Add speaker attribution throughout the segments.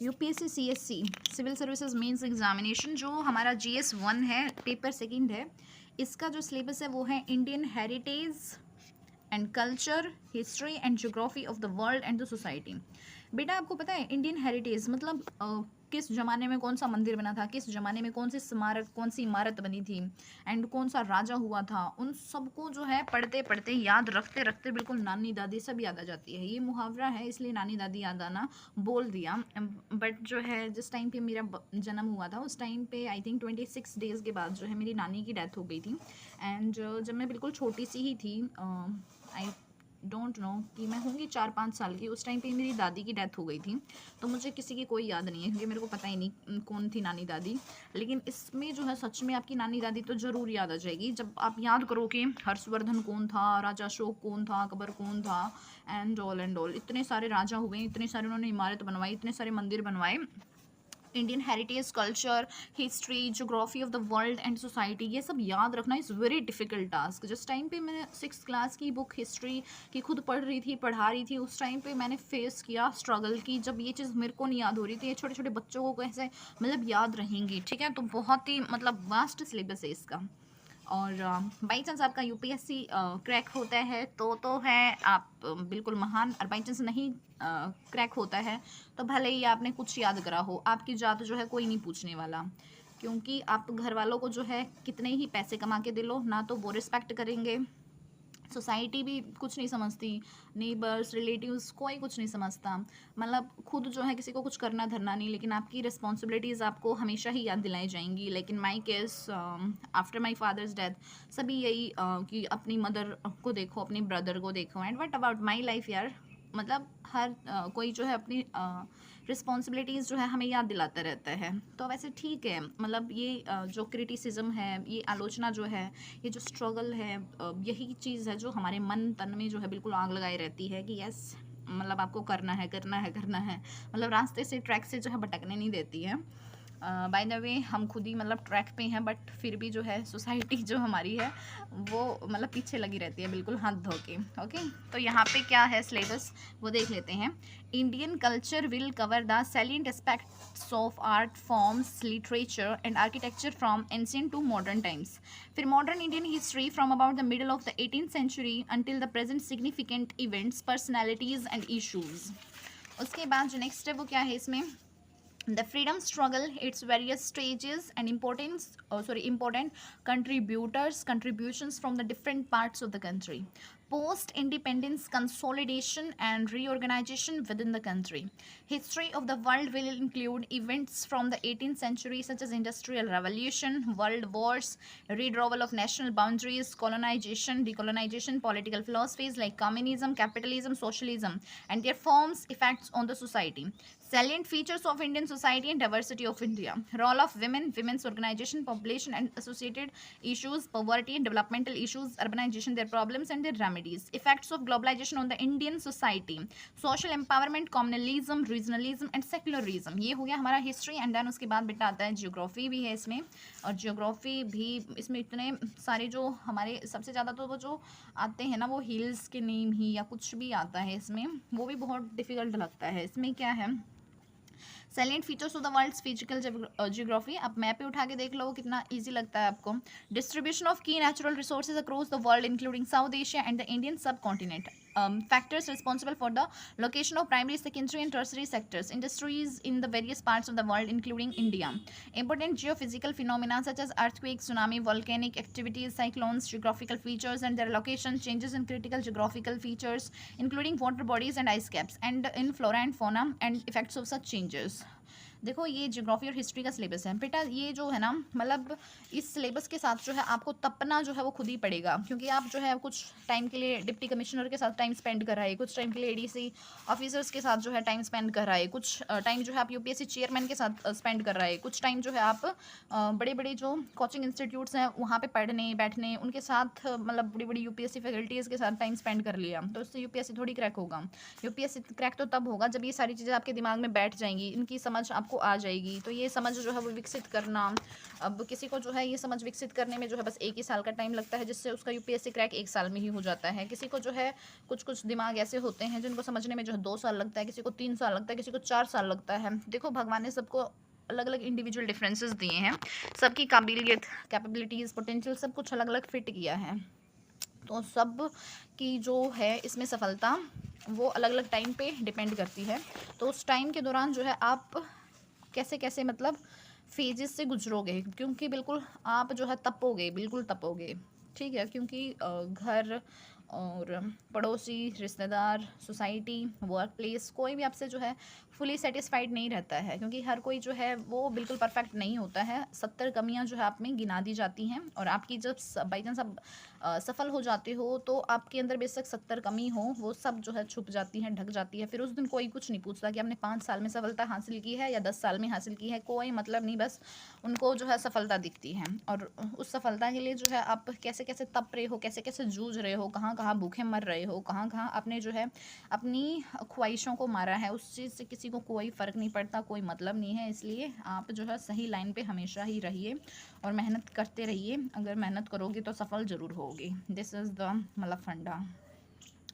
Speaker 1: UPSC CSC civil services mains examination जो हमारा GS1 है, पेपर सेकंड है, इसका जो सिलेबस है वो है Indian heritage and culture, history and geography of the world and the society. बेटा आपको पता है इंडियन हेरिटेज मतलब किस ज़माने में कौन सा मंदिर बना था, किस ज़माने में कौन सी स्मारक, कौन सी इमारत बनी थी, एंड कौन सा राजा हुआ था, उन सबको जो है पढ़ते पढ़ते याद रखते रखते बिल्कुल नानी दादी सब याद आ जाती है। ये मुहावरा है इसलिए नानी दादी याद आना बोल दिया। बट जो है जिस टाइम पे मेरा जन्म हुआ था उस टाइम पे आई थिंक 26 डेज़ के बाद जो है मेरी नानी की डेथ हो गई थी। एंड जब मैं बिल्कुल छोटी सी ही थी, आई डोंट नो कि मैं होंगी 4-5 साल की, उस टाइम पे मेरी दादी की डेथ हो गई थी। तो मुझे किसी की कोई याद नहीं है क्योंकि मेरे को पता ही नहीं कौन थी नानी दादी। लेकिन इसमें जो है सच में आपकी नानी दादी तो ज़रूर याद आ जाएगी जब आप याद करो कि हर्षवर्धन कौन था, राजा अशोक कौन था, अकबर कौन था, एंड ऑल इतने सारे राजा हुए, इतने सारे उन्होंने इमारत बनवाई, इतने सारे मंदिर बनवाए। Indian heritage, culture, history, geography of the world and society, ये सब याद रखना इज़ वेरी डिफ़िकल्ट टास्क। जिस टाइम पे मैंने 6th क्लास की बुक हिस्ट्री की खुद पढ़ा रही थी उस टाइम पे मैंने फेस किया स्ट्रगल की जब ये चीज़ मेरे को नहीं याद हो रही थी, ये छोटे छोटे बच्चों को कैसे मतलब याद रहेंगी। ठीक है, तो बहुत ही मतलब वास्ट सिलेबस है इसका। और बाई चांस आपका यूपीएससी क्रैक होता है तो है आप बिल्कुल महान, और बाई चांस नहीं क्रैक होता है तो भले ही आपने कुछ याद करा हो, आपकी जात जो है कोई नहीं पूछने वाला। क्योंकि आप घर वालों को जो है कितने ही पैसे कमा के दिलो ना तो वो रिस्पेक्ट करेंगे, सोसाइटी भी कुछ नहीं समझती, नेबर्स रिलेटिव्स कोई कुछ नहीं समझता। मतलब खुद जो है किसी को कुछ करना धरना नहीं, लेकिन आपकी रिस्पॉन्सिबिलिटीज़ आपको हमेशा ही याद दिलाई जाएंगी। लेकिन my case after my father's death सभी यही कि अपनी मदर को देखो, अपने ब्रदर को देखो, and what about my life यार। मतलब हर कोई जो है अपनी रिस्पॉन्सिबिलिटीज़ जो है हमें याद दिलाता रहता है। तो वैसे ठीक है, मतलब ये जो क्रिटिसिज्म है, ये आलोचना जो है, ये जो स्ट्रगल है, यही चीज़ है जो हमारे मन तन में जो है बिल्कुल आग लगाई रहती है कि यस मतलब आपको करना है करना है करना है, मतलब रास्ते से ट्रैक से जो है भटकने नहीं देती है। बाय द वे हम खुद ही मतलब ट्रैक पे हैं, बट फिर भी जो है सोसाइटी जो हमारी है वो मतलब पीछे लगी रहती है बिल्कुल हाथ धो के। ओके, तो यहाँ पे क्या है सिलेबस वो देख लेते हैं। Indian culture will cover the salient aspects of art forms, literature and architecture from ancient to modern times. फिर modern Indian history from about the middle of the 18th century until the present, significant events, personalities and issues. उसके बाद जो next है वो क्या है इसमें, the freedom struggle, its various stages and important contributions from the different parts of the country, post independence consolidation and reorganization within the country. History of the world will include events from the 18th century such as industrial revolution, world wars, redrawal of national boundaries, colonization, decolonization, political philosophies like communism, capitalism, socialism and their forms, effects on the society. Salient features of Indian society and diversity of India. Role of women, women's organization, population and associated issues, poverty and developmental issues, urbanization, their problems and their remedies. Effects of globalization on the Indian society. Social empowerment, communalism, regionalism and secularism. ये हो गया हमारा history. And then उसके बाद बेटा आता है geography भी है इसमें, और जियोग्राफी भी इसमें इतने सारे जो हमारे सबसे ज़्यादा तो वो जो आते हैं ना वो हिल्स के नेम ही या कुछ भी आता है इसमें, वो भी बहुत डिफिकल्ट लगता है। इसमें क्या है, salient features of the world's physical geography, आप मैप पे उठा के देख लो कितना इजी लगता है आपको। डिस्ट्रीब्यूशन ऑफ की natural resources across the world including south Asia and the Indian सब continent. Factors responsible for the location of primary, secondary and tertiary sectors, industries in the various parts of the world including India. Important geophysical phenomena such as earthquakes, tsunami, volcanic activities, cyclones, geographical features and their location, changes in critical geographical features including water bodies and ice caps, and in flora and fauna and effects of such changes. देखो ये geography और history का syllabus है बेटा, ये जो है ना मतलब इस सिलेबस के साथ जो है आपको तपना जो है वो खुद ही पड़ेगा, क्योंकि आप जो है कुछ टाइम के लिए डिप्टी कमिश्नर के साथ टाइम स्पेंड कर रहा है, कुछ टाइम के लिए एडीसी ऑफिसर्स के साथ जो है टाइम स्पेंड कर रहा है, कुछ टाइम जो है आप यूपीएससी चेयरमैन के साथ स्पेंड कर रहा है, कुछ टाइम जो है आप बड़े बड़े जो कोचिंग इंस्टीट्यूट्स हैं वहाँ पे पढ़ने बैठने उनके साथ मतलब बड़ी बड़ी यूपीएससी फैकल्टीज़ के साथ टाइम स्पेंड कर लिया, तो इससे यूपीएससी थोड़ी क्रैक होगा। यूपीएससी क्रैक तो तब होगा जब ये सारी चीज़ें आपके दिमाग में बैठ जाएंगी, इनकी समझ समझ आपको आ जाएगी। तो ये समझ जो है वो विकसित करना, अब किसी को जो है ये समझ विकसित करने में जो है बस 1 ही साल का टाइम लगता है, जिससे उसका यूपीएससी क्रैक 1 साल में ही हो जाता है। किसी को जो है कुछ दिमाग ऐसे होते हैं जिनको समझने में जो है 2 साल लगता है, किसी को 3 साल लगता है, किसी को 4 साल लगता है। देखो भगवान ने सबको अलग अलग इंडिविजुअल डिफरेंसेस दिए हैं, सबकी काबिलियत, कैपेबिलिटीज़, पोटेंशियल सब कुछ अलग अलग फिट किया है। तो सब की जो है इसमें सफलता वो अलग अलग टाइम पे डिपेंड करती है। तो उस टाइम के दौरान जो है आप कैसे कैसे मतलब फेजेस से गुजरोगे, क्योंकि बिल्कुल आप जो है तपोगे, बिल्कुल तपोगे, ठीक है। क्योंकि घर और पड़ोसी, रिश्तेदार, सोसाइटी, वर्क प्लेस, कोई भी आपसे जो है फुली सेटिस्फाइड नहीं रहता है, क्योंकि हर कोई जो है वो बिल्कुल परफेक्ट नहीं होता है। 70 कमियां जो है आप में गिना दी जाती हैं, और आपकी जब बाई चांस आप सफल हो जाते हो तो आपके अंदर बेशक 70 कमी हो, वो सब जो है छुप जाती हैं, ढक जाती है। फिर उस दिन कोई कुछ नहीं पूछता कि आपने 5 साल में सफलता हासिल की है या 10 साल में हासिल की है, कोई मतलब नहीं, बस उनको जो है सफलता दिखती है। और उस सफलता के लिए जो है आप कैसे कैसे तप रहे हो, कैसे कैसे जूझ रहे हो, कहाँ कहाँ भूखे मर रहे हो, कहाँ कहाँ आपने जो है अपनी ख्वाहिशों को मारा है, उस चीज़ से किसी को कोई फ़र्क नहीं पड़ता, कोई मतलब नहीं है। इसलिए आप जो है सही लाइन पे हमेशा ही रहिए और मेहनत करते रहिए। अगर मेहनत करोगे तो सफल ज़रूर होगे। दिस इज़ द मतलब फंडा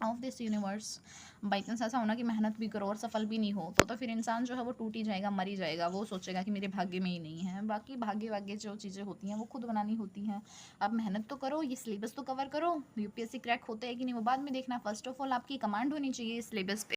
Speaker 1: of this universe. By chance ऐसा होना कि मेहनत भी करो और सफल भी नहीं हो तो फिर इंसान जो है वो टूट ही जाएगा, मर ही जाएगा। वो सोचेगा कि मेरे भाग्य में ही नहीं है। बाकी भाग्य वाग्य जो चीज़ें होती हैं वो खुद बनानी होती हैं। आप मेहनत तो करो, ये सिलेबस तो कवर करो, यूपीएससी क्रैक होता है कि नहीं वो बाद में देखना। फर्स्ट ऑफ ऑल आपकी कमांड होनी चाहिए इस सिलेबस पे।